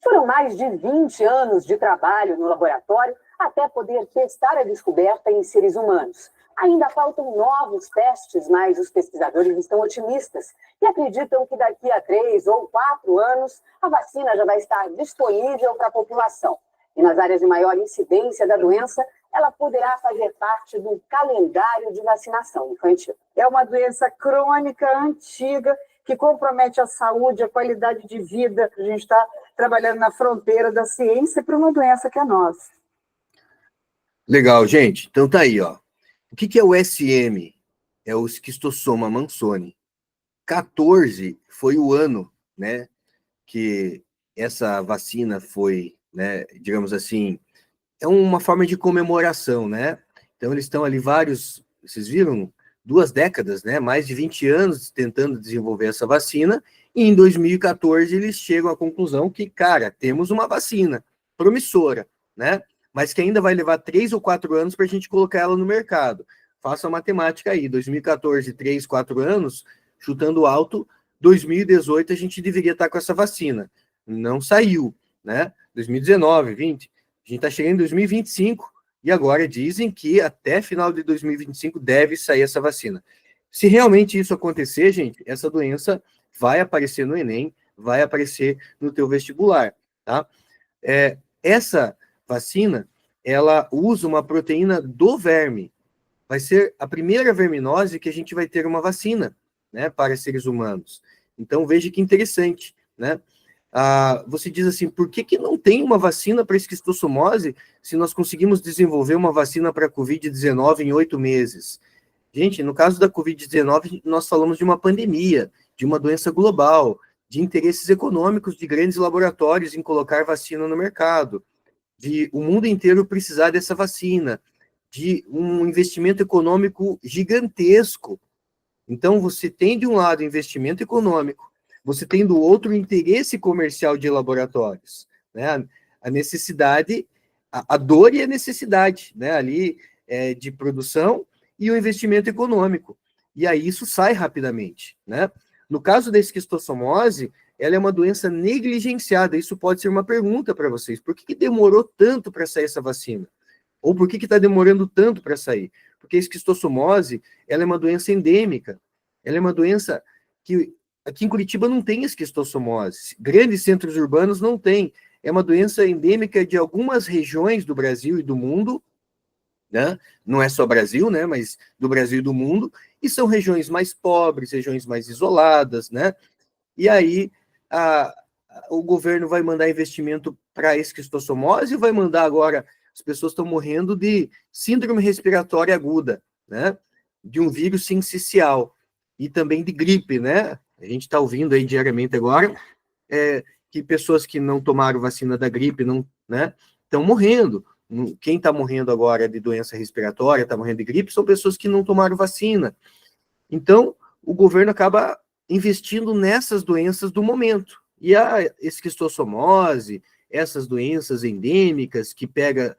Foram mais de 20 anos de trabalho no laboratório até poder testar a descoberta em seres humanos. Ainda faltam novos testes, mas os pesquisadores estão otimistas e acreditam que daqui a 3 ou 4 anos a vacina já vai estar disponível para a população. E nas áreas de maior incidência da doença, ela poderá fazer parte do calendário de vacinação infantil. É uma doença crônica, antiga, que compromete a saúde, a qualidade de vida. A gente está trabalhando na fronteira da ciência para uma doença que é nossa. Legal, gente. Então tá aí, ó. O que é o SM? É o Schistossoma mannsoni. 14 foi o ano, né, que essa vacina foi, né, digamos assim, é uma forma de comemoração, né? Então eles estão ali vocês viram, 2 décadas, né, mais de 20 anos tentando desenvolver essa vacina, e em 2014 eles chegam à conclusão que, cara, temos uma vacina promissora, né? Mas que ainda vai levar 3 ou 4 anos para a gente colocar ela no mercado. Faça a matemática aí, 2014, 3, 4 anos, chutando alto, 2018 a gente deveria estar com essa vacina. Não saiu, né? 2019, 20, a gente está chegando em 2025, e agora dizem que até final de 2025 deve sair essa vacina. Se realmente isso acontecer, gente, essa doença vai aparecer no Enem, vai aparecer no teu vestibular, tá? Essa vacina, ela usa uma proteína do verme. Vai ser a primeira verminose que a gente vai ter uma vacina, né, para seres humanos. Então, veja que interessante, né? Você diz assim, por que não tem uma vacina para esquistossomose se nós conseguimos desenvolver uma vacina para a Covid-19 em 8 meses? Gente, no caso da Covid-19, nós falamos de uma pandemia, de uma doença global, de interesses econômicos de grandes laboratórios em colocar vacina no mercado, de o mundo inteiro precisar dessa vacina, de um investimento econômico gigantesco. Então, você tem, de um lado, investimento econômico, você tem, do outro, interesse comercial de laboratórios, né? A necessidade, a dor e a necessidade, né? Ali, de produção e o investimento econômico. E aí isso sai rapidamente, né? No caso da esquistossomose, ela é uma doença negligenciada. Isso pode ser uma pergunta para vocês. Por que demorou tanto para sair essa vacina? Ou por que está demorando tanto para sair? Porque a esquistossomose, ela é uma doença endêmica. Ela é uma doença que aqui em Curitiba não tem esquistossomose. Grandes centros urbanos não tem. É uma doença endêmica de algumas regiões do Brasil e do mundo, né? Não é só Brasil, né? Mas do Brasil e do mundo. E são regiões mais pobres, regiões mais isoladas, né? E aí o governo vai mandar investimento para a esquistossomose e vai mandar agora, as pessoas estão morrendo de síndrome respiratória aguda, né? De um vírus sincicial e também de gripe, né? A gente está ouvindo aí diariamente agora que pessoas que não tomaram vacina da gripe não, né, estão morrendo. Quem está morrendo agora de doença respiratória, está morrendo de gripe, são pessoas que não tomaram vacina. Então, o governo acaba investindo nessas doenças do momento. E a esquistossomose, essas doenças endêmicas que pega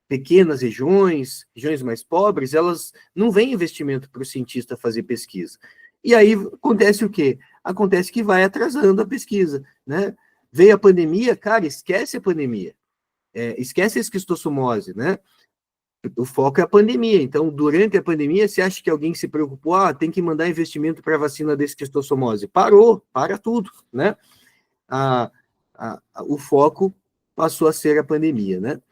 pequenas regiões mais pobres, elas não vêm investimento para o cientista fazer pesquisa. E aí acontece o quê? Acontece que vai atrasando a pesquisa, né? Veio a pandemia, cara, esquece a pandemia. Esquece a esquistossomose, né? O foco é a pandemia. Então, durante a pandemia, você acha que alguém se preocupou? Tem que mandar investimento para a vacina da esquistossomose. Parou, para tudo, né? O foco passou a ser a pandemia, né?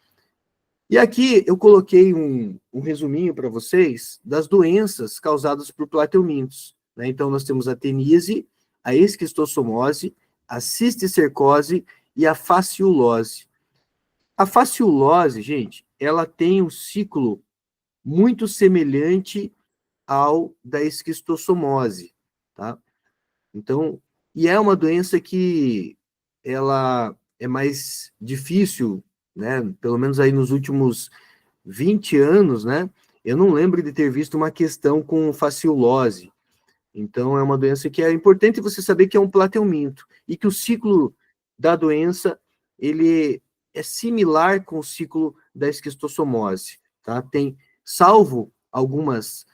E aqui eu coloquei um resuminho para vocês das doenças causadas por plateumintos, né? Então, nós temos a teníase, a esquistossomose, a cisticercose e a fasciulose. A fasciulose, gente, ela tem um ciclo muito semelhante ao da esquistossomose, tá? Então, e é uma doença que ela é mais difícil, né? Pelo menos aí nos últimos 20 anos, né? Eu não lembro de ter visto uma questão com fasciulose. Então, é uma doença que é importante você saber que é um plateuminto e que o ciclo da doença, ele é similar com o ciclo da esquistossomose, tá? Tem, salvo algumas,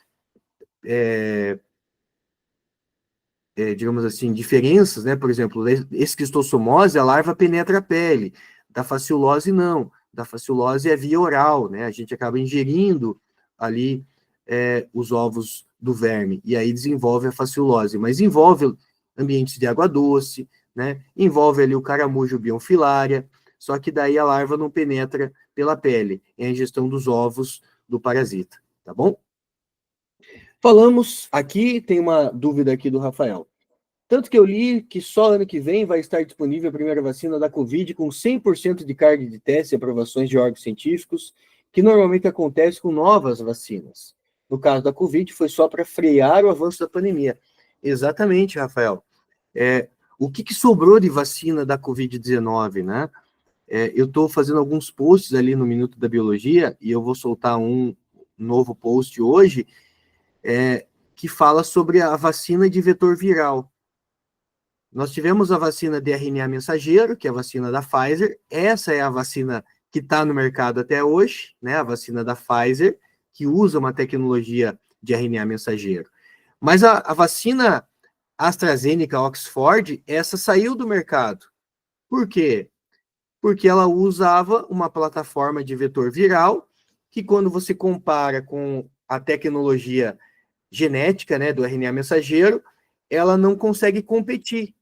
digamos assim, diferenças, né? Por exemplo, da esquistossomose, a larva penetra a pele, da fasciulose não. Da fasciulose é via oral, né? A gente acaba ingerindo ali os ovos do verme, e aí desenvolve a fasciulose, mas envolve ambientes de água doce, né? Envolve ali o caramujo bionfilária, só que daí a larva não penetra pela pele, é a ingestão dos ovos do parasita, tá bom? Falamos aqui, tem uma dúvida aqui do Rafael. Tanto que eu li que só ano que vem vai estar disponível a primeira vacina da Covid com 100% de carga de teste e aprovações de órgãos científicos, que normalmente acontece com novas vacinas. No caso da Covid, foi só para frear o avanço da pandemia. Exatamente, Rafael. O que sobrou de vacina da Covid-19, né? Eu estou fazendo alguns posts ali no Minuto da Biologia, e eu vou soltar um novo post hoje, que fala sobre a vacina de vetor viral. Nós tivemos a vacina de RNA mensageiro, que é a vacina da Pfizer. Essa é a vacina que está no mercado até hoje, né? A vacina da Pfizer, que usa uma tecnologia de RNA mensageiro. Mas a vacina AstraZeneca Oxford, essa saiu do mercado. Por quê? Porque ela usava uma plataforma de vetor viral, que quando você compara com a tecnologia genética, né, do RNA mensageiro, ela não consegue competir.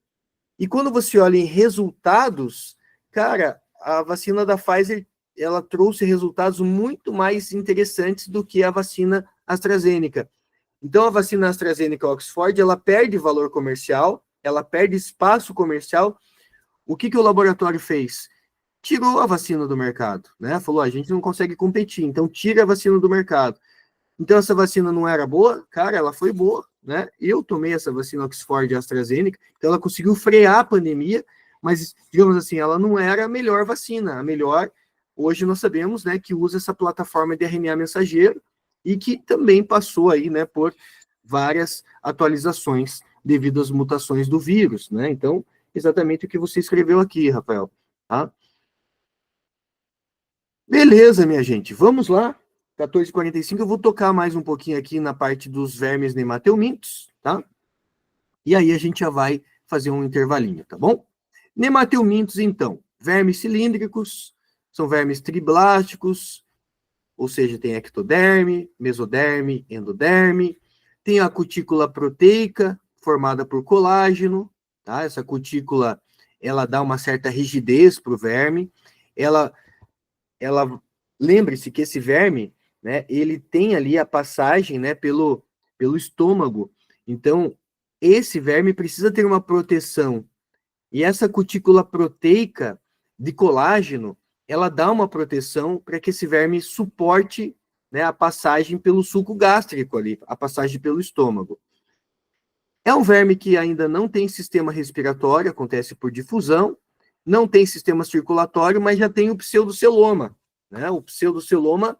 E quando você olha em resultados, cara, a vacina da Pfizer, ela trouxe resultados muito mais interessantes do que a vacina AstraZeneca. Então, a vacina AstraZeneca Oxford, ela perde valor comercial, ela perde espaço comercial. O que o laboratório fez? Tirou a vacina do mercado, né? Falou, a gente não consegue competir, então tira a vacina do mercado. Então, essa vacina não era boa? Cara, ela foi boa, né? Eu tomei essa vacina Oxford e AstraZeneca, então ela conseguiu frear a pandemia, mas, digamos assim, ela não era a melhor vacina. A melhor, hoje nós sabemos, né, que usa essa plataforma de RNA mensageiro e que também passou aí, né, por várias atualizações devido às mutações do vírus, né? Então, exatamente o que você escreveu aqui, Rafael, tá? Beleza, minha gente, vamos lá. 14h45, eu vou tocar mais um pouquinho aqui na parte dos vermes nemateumintos, tá? E aí a gente já vai fazer um intervalinho, tá bom? Nemateumintos, então, vermes cilíndricos, são vermes triblásticos, ou seja, tem ectoderme, mesoderme, endoderme, tem a cutícula proteica, formada por colágeno, tá? Essa cutícula, ela dá uma certa rigidez para o verme, ela lembre-se que esse verme, né, ele tem ali a passagem, né, pelo estômago. Então, esse verme precisa ter uma proteção. E essa cutícula proteica de colágeno, ela dá uma proteção para que esse verme suporte, né, a passagem pelo suco gástrico ali, a passagem pelo estômago. É um verme que ainda não tem sistema respiratório, acontece por difusão, não tem sistema circulatório, mas já tem o pseudoceloma, né? O pseudoceloma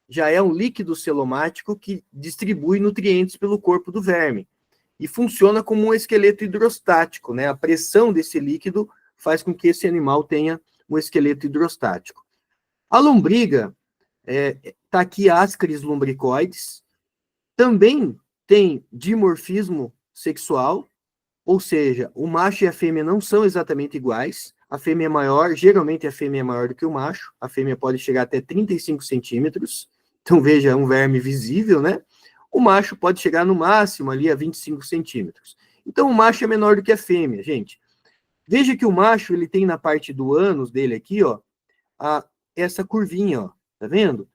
já é um líquido celomático que distribui nutrientes pelo corpo do verme e funciona como um esqueleto hidrostático, né? A pressão desse líquido faz com que esse animal tenha um esqueleto hidrostático. A lombriga, tá aqui Ascaris lumbricoides, também tem dimorfismo sexual, ou seja, o macho e a fêmea não são exatamente iguais. a fêmea é maior, geralmente a fêmea é maior do que o macho, a fêmea pode chegar até 35 centímetros, então veja, é um verme visível, né? O macho pode chegar no máximo ali a 25 centímetros. Então o macho é menor do que a fêmea, gente. Veja que o macho, ele tem na parte do ânus dele aqui, ó, essa curvinha, ó, tá vendo?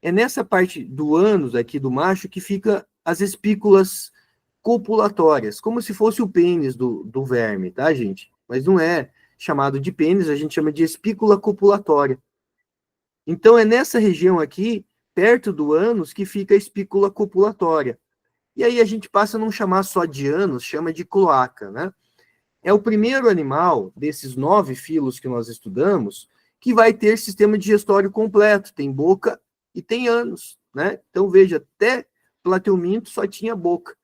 É nessa parte do ânus aqui do macho que fica as espículas copulatórias, como se fosse o pênis do verme, tá, gente? Mas não é chamado de pênis, a gente chama de espícula copulatória. Então é nessa região aqui, perto do ânus, que fica a espícula copulatória. E aí a gente passa a não chamar só de ânus, chama de cloaca, né? É o primeiro animal desses 9 filos que nós estudamos que vai ter sistema digestório completo, tem boca e tem ânus, né? Então veja, até plateuminto só tinha boca.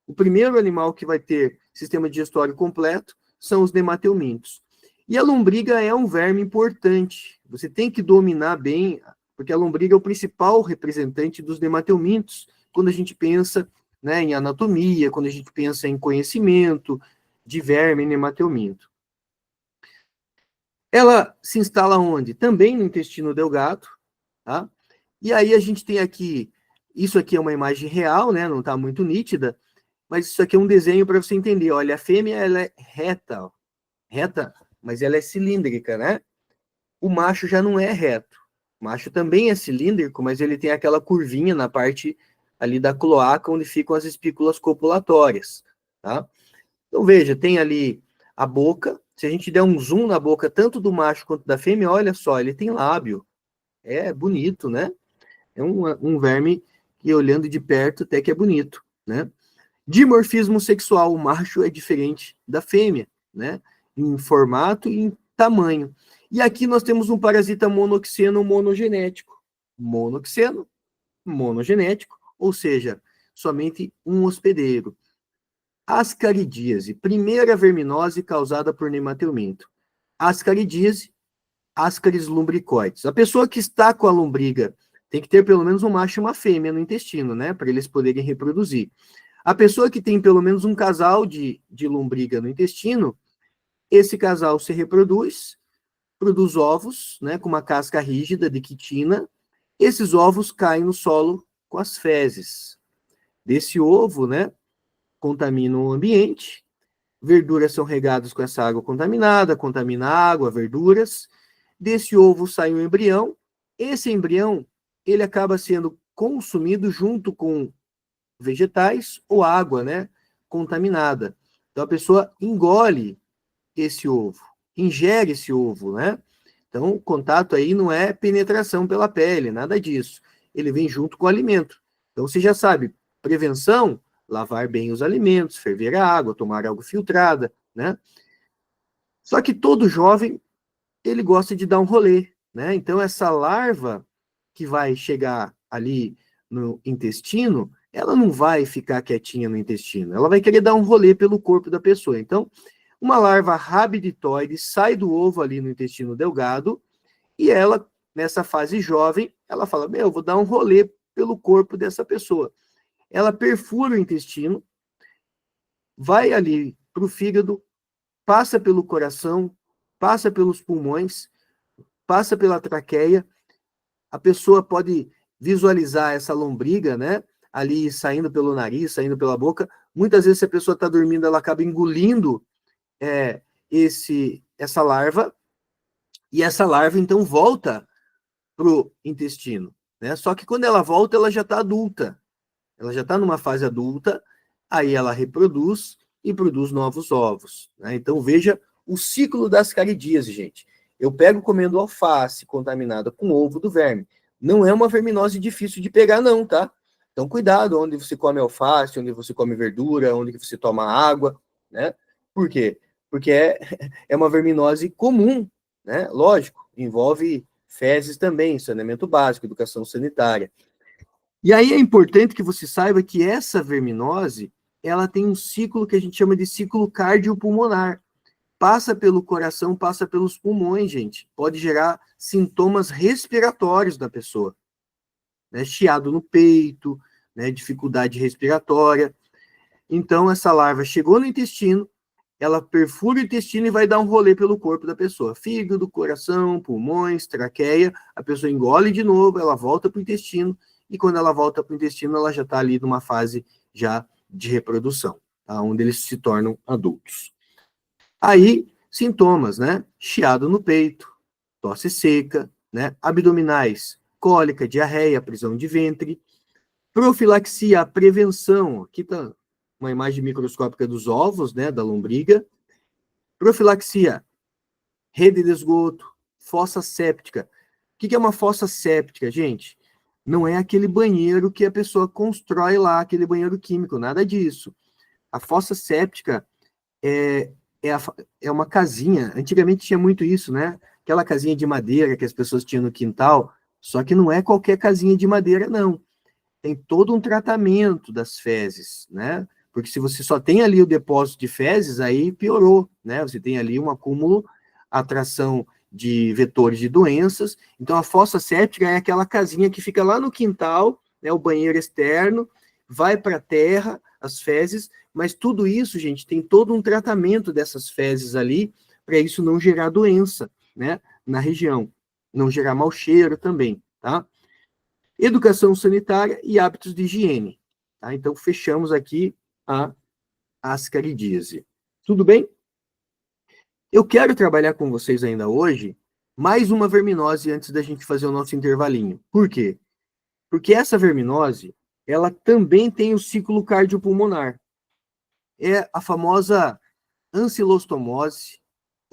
O primeiro animal que vai ter sistema digestório completo são os nemateumintos. E a lombriga é um verme importante. Você tem que dominar bem, porque a lombriga é o principal representante dos nemateumintos quando a gente pensa, né, em anatomia, quando a gente pensa em conhecimento de verme e nemateuminto. Ela se instala onde? Também no intestino delgado, tá? E aí a gente tem aqui, isso aqui é uma imagem real, né? Não está muito nítida, mas isso aqui é um desenho para você entender. Olha, a fêmea ela é reta, ó, reta, mas ela é cilíndrica, né? O macho já não é reto. O macho também é cilíndrico, mas ele tem aquela curvinha na parte ali da cloaca, onde ficam as espículas copulatórias, tá? Então, veja, tem ali a boca. Se a gente der um zoom na boca, tanto do macho quanto da fêmea, olha só, ele tem lábio. É bonito, né? É um verme que, olhando de perto, até que é bonito, né? Dimorfismo sexual, o macho é diferente da fêmea, né? Em formato e em tamanho. E aqui nós temos um parasita monoxeno monogenético. Monoxeno, monogenético, ou seja, somente um hospedeiro. Ascaridíase, primeira verminose causada por nemateuminto. Ascaridíase, Ascaris lumbricoides. A pessoa que está com a lombriga tem que ter pelo menos um macho e uma fêmea no intestino, né? Para eles poderem reproduzir. A pessoa que tem pelo menos um casal de lombriga no intestino, esse casal se reproduz, produz ovos, né? Com uma casca rígida de quitina. Esses ovos caem no solo com as fezes. Desse ovo, né? Contaminam o ambiente, verduras são regadas com essa água contaminada, contamina a água, verduras. Desse ovo sai um embrião. Esse embrião, ele acaba sendo consumido junto com vegetais ou água, né, contaminada. Então a pessoa engole esse ovo, ingere esse ovo, né? Então o contato aí não é penetração pela pele, nada disso. Ele vem junto com o alimento. Então você já sabe, prevenção, lavar bem os alimentos, ferver a água, tomar água filtrada, né? Só que todo jovem, ele gosta de dar um rolê, né? Então essa larva que vai chegar ali no intestino, ela não vai ficar quietinha no intestino, ela vai querer dar um rolê pelo corpo da pessoa. Então, uma larva rabiditoide sai do ovo ali no intestino delgado e ela, nessa fase jovem, ela fala, eu vou dar um rolê pelo corpo dessa pessoa. Ela perfura o intestino, vai ali para o fígado, passa pelo coração, passa pelos pulmões, passa pela traqueia. A pessoa pode visualizar essa lombriga, né? Ali saindo pelo nariz, saindo pela boca. Muitas vezes, se a pessoa está dormindo, ela acaba engolindo essa larva, e essa larva, então, volta para o intestino, né? Só que quando ela volta, ela já está adulta. Ela já está numa fase adulta, aí ela reproduz e produz novos ovos, né? Então, veja o ciclo das caridíase, gente. Eu pego comendo alface contaminada com ovo do verme. Não é uma verminose difícil de pegar, não, tá? Então, cuidado onde você come alface, onde você come verdura, onde você toma água, né? Por quê? Porque é uma verminose comum, né? Lógico, envolve fezes também, saneamento básico, educação sanitária. E aí é importante que você saiba que essa verminose, ela tem um ciclo que a gente chama de ciclo cardiopulmonar. Passa pelo coração, passa pelos pulmões, gente. Pode gerar sintomas respiratórios da pessoa, né? Chiado no peito, né? Dificuldade respiratória. Então, essa larva chegou no intestino, ela perfura o intestino e vai dar um rolê pelo corpo da pessoa. Fígado, coração, pulmões, traqueia, a pessoa engole de novo, ela volta para o intestino, e quando ela volta para o intestino, ela já está ali numa fase já de reprodução, tá? Onde eles se tornam adultos. Aí, sintomas, né? Chiado no peito, tosse seca, né? Abdominais, cólica, diarreia, prisão de ventre, profilaxia, a prevenção, aqui está uma imagem microscópica dos ovos, né, da lombriga, profilaxia, rede de esgoto, fossa séptica. O que é uma fossa séptica, gente? Não é aquele banheiro que a pessoa constrói lá, aquele banheiro químico, nada disso. A fossa séptica é uma casinha, antigamente tinha muito isso, né? Aquela casinha de madeira que as pessoas tinham no quintal, só que não é qualquer casinha de madeira, não. Tem todo um tratamento das fezes, né? Porque se você só tem ali o depósito de fezes, aí piorou, né? Você tem ali um acúmulo, atração de vetores de doenças. Então, a fossa séptica é aquela casinha que fica lá no quintal, né? O banheiro externo, vai para a terra, as fezes, mas tudo isso, gente, tem todo um tratamento dessas fezes ali, para isso não gerar doença, né? Na região. Não gerar mau cheiro também, tá? Educação sanitária e hábitos de higiene. Tá? Então, fechamos aqui a ascaridíase. Tudo bem? Eu quero trabalhar com vocês ainda hoje mais uma verminose antes da gente fazer o nosso intervalinho. Por quê? Porque essa verminose, ela também tem o ciclo cardiopulmonar. É a famosa ancilostomose,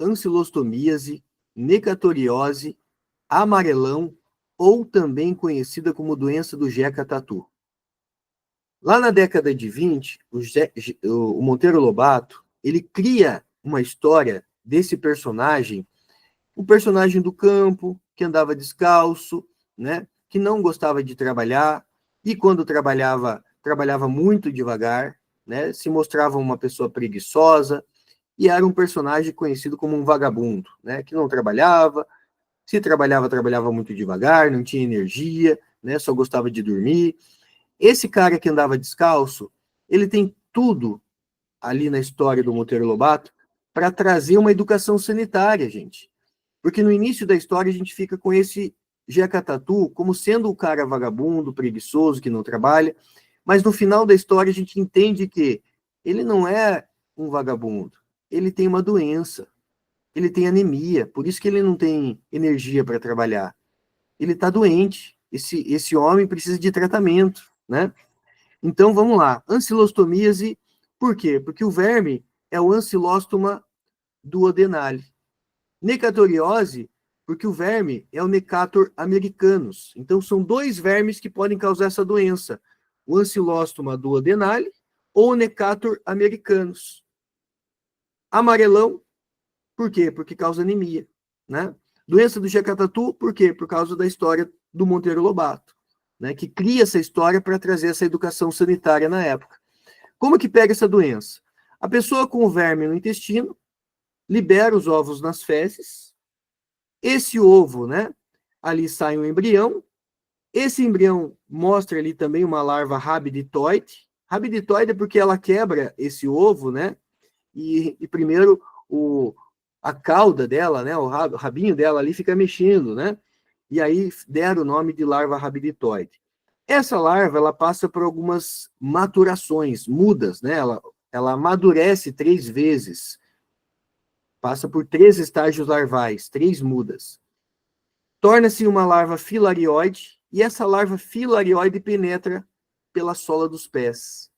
ancilostomíase, necatoriose, amarelão, ou também conhecida como doença do Jeca Tatu. Lá na década de 20, o Monteiro Lobato, ele cria uma história desse personagem, um personagem do campo, que andava descalço, né, que não gostava de trabalhar, e quando trabalhava muito devagar, né, se mostrava uma pessoa preguiçosa, e era um personagem conhecido como um vagabundo, né, que não trabalhava, se trabalhava, trabalhava muito devagar, não tinha energia, né, só gostava de dormir. Esse cara que andava descalço, ele tem tudo ali na história do Monteiro Lobato para trazer uma educação sanitária, gente. Porque no início da história a gente fica com esse Jeca Tatu como sendo o cara vagabundo, preguiçoso, que não trabalha, mas no final da história a gente entende que ele não é um vagabundo, ele tem uma doença, ele tem anemia, por isso que ele não tem energia para trabalhar. Ele está doente, esse homem precisa de tratamento, né? Então, vamos lá. Ancilostomíase, por quê? Porque o verme é o Ancilostoma duodenale. Necatoriose, porque o verme é o Necator americanus. Então, são dois vermes que podem causar essa doença. O Ancilostoma duodenale ou o Necator americanus. Amarelão, por quê? Porque causa anemia, né? Doença do Jeca Tatu, por quê? Por causa da história do Monteiro Lobato, né? Que cria essa história para trazer essa educação sanitária na época. Como que pega essa doença? A pessoa com o verme no intestino libera os ovos nas fezes. Esse ovo, né? Ali sai um embrião. Esse embrião mostra ali também uma larva rabiditoide. Rabiditoide é porque ela quebra esse ovo, né? E primeiro a cauda dela, né, o rabinho dela ali fica mexendo, né? E aí deram o nome de larva rabiditoide. Essa larva, ela passa por algumas maturações, mudas, né? Ela amadurece 3 vezes. Passa por 3 estágios larvais, 3 mudas. Torna-se uma larva filarioide, e essa larva filarioide penetra pela sola dos pés.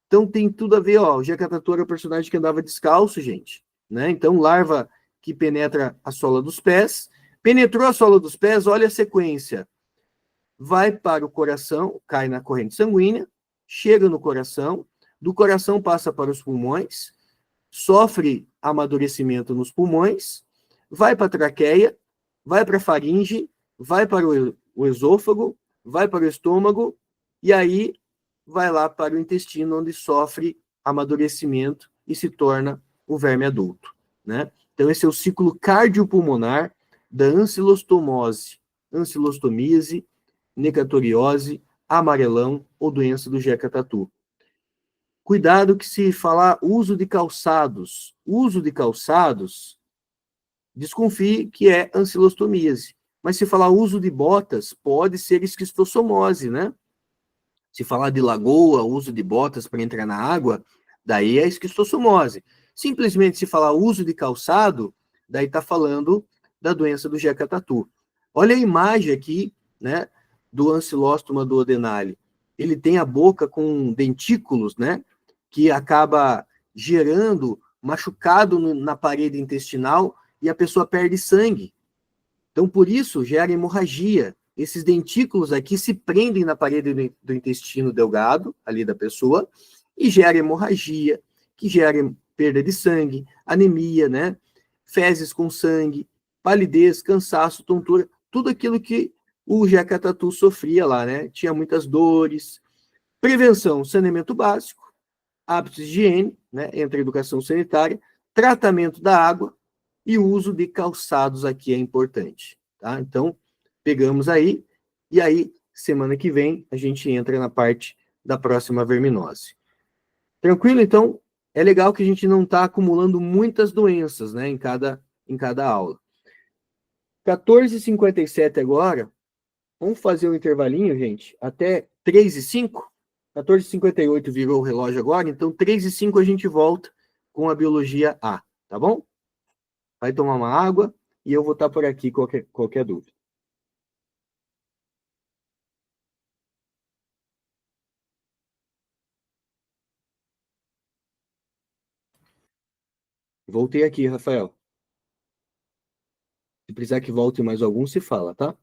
Então tem tudo a ver, ó, o Jeca Tatu era o personagem que andava descalço, gente, né? Então larva que penetra a sola dos pés, penetrou a sola dos pés, olha a sequência. Vai para o coração, cai na corrente sanguínea, chega no coração, do coração passa para os pulmões, sofre amadurecimento nos pulmões, vai para a traqueia, vai para a faringe, vai para o esôfago, vai para o estômago, e aí vai lá para o intestino, onde sofre amadurecimento e se torna o verme adulto, né? Então, esse é o ciclo cardiopulmonar da ancilostomose, ancilostomíase, necatoriose, amarelão ou doença do Jeca Tatu. Cuidado que se falar uso de calçados, desconfie que é ancilostomíase. Mas se falar uso de botas, pode ser esquistossomose, né? Se falar de lagoa, uso de botas para entrar na água, daí é esquistossomose. Simplesmente se falar uso de calçado, daí está falando da doença do Jeca Tatu. Olha a imagem aqui, né, do ancilóstoma duodenale. Ele tem a boca com dentículos, né, que acaba gerando machucado na parede intestinal e a pessoa perde sangue. Então, por isso, gera hemorragia. Esses dentículos aqui se prendem na parede do intestino delgado, ali da pessoa, e gera hemorragia, que gera perda de sangue, anemia, né? Fezes com sangue, palidez, cansaço, tontura, tudo aquilo que o Jeca Tatu sofria lá, né? Tinha muitas dores. Prevenção, saneamento básico, hábitos de higiene, né? Entre a educação sanitária, tratamento da água, e o uso de calçados aqui é importante, tá? Então, pegamos aí, e aí, semana que vem, a gente entra na parte da próxima verminose. Tranquilo? Então, é legal que a gente não está acumulando muitas doenças, né, em cada aula. 14h57 agora, vamos fazer um intervalinho, gente, até 3h05, 14h58 virou o relógio agora, então 3h05 a gente volta com a biologia A, tá bom? Vai tomar uma água e eu vou estar por aqui qualquer dúvida. Voltei aqui, Rafael. Se precisar que volte mais algum, se fala, tá?